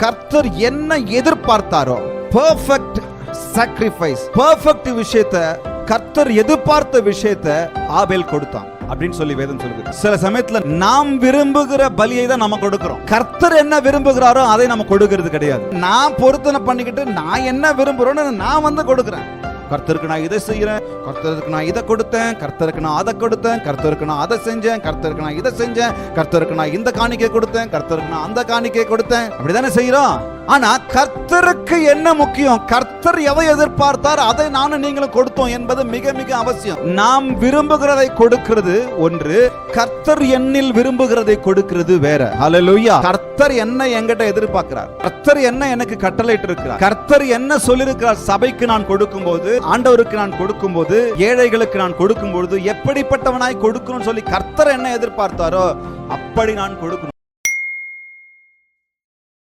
கர்த்தர் என்ன எதிர்பார்த்தாரோ, perfect sacrifice, perfect விஷயத்தை, கர்த்தர் எதிர்பார்த்த விஷயத்தை ஆபேல் கொடுத்தான் அப்படின்னு சொல்லி வேதம் சொல்லுது. சில சமயத்துல நாம் விரும்புகிற பலியை தான் நம்ம கொடுக்கிறோம். கர்த்தர் என்ன விரும்புகிறாரோ அதை நம்ம கொடுக்கிறது கிடையாது. நான் பொருத்தனை பண்ணிக்கிட்டு நான் என்ன விரும்புறேன்னு நான் கொடுக்கிறேன். கர்த்தருக்கு நான் இதை செய்யறேன், கர்த்தருக்கு நான் இதை கொடுத்தேன், கர்த்தருக்கு நான் அதை கொடுத்தேன், கர்த்தருக்கு நான் அதை செஞ்சேன், கர்த்தருக்கு நான் இதை செஞ்சேன், கர்த்தருக்கு நான் இந்த காணிக்கை கொடுத்தேன், கர்த்தருக்கு நான் அந்த காணிக்கை கொடுத்தேன், அப்படிதானே செய்யறோம். ஆனா கர்த்தருக்கு என்ன முக்கியம், கர்த்தர் எதை எதிர்பார்த்தார் அதை நானும் நீங்களும் கொடுத்தோம் என்பது மிக மிக அவசியம். நாம் விரும்புகிறதை கொடுக்கிறது ஒன்று, கர்த்தர் என்னில் விரும்புகிறதை கொடுக்கிறது வேற. ஹல்லேலூயா. கர்த்தர் என்ன என்கிட்ட எதிர்பார்க்கிறார், கர்த்தர் என்ன எனக்கு கட்டளையிட்டு இருக்கிறார், கர்த்தர் என்ன சொல்லியிருக்கிறார். சபைக்கு நான் கொடுக்கும் போது, ஆண்டவருக்கு நான் கொடுக்கும் போது, ஏழைகளுக்கு நான் கொடுக்கும் பொழுது எப்படிப்பட்டவனாய் கொடுக்கணும்னு சொல்லி கர்த்தர் என்ன எதிர்பார்த்தாரோ அப்படி நான் கொடுக்கணும்.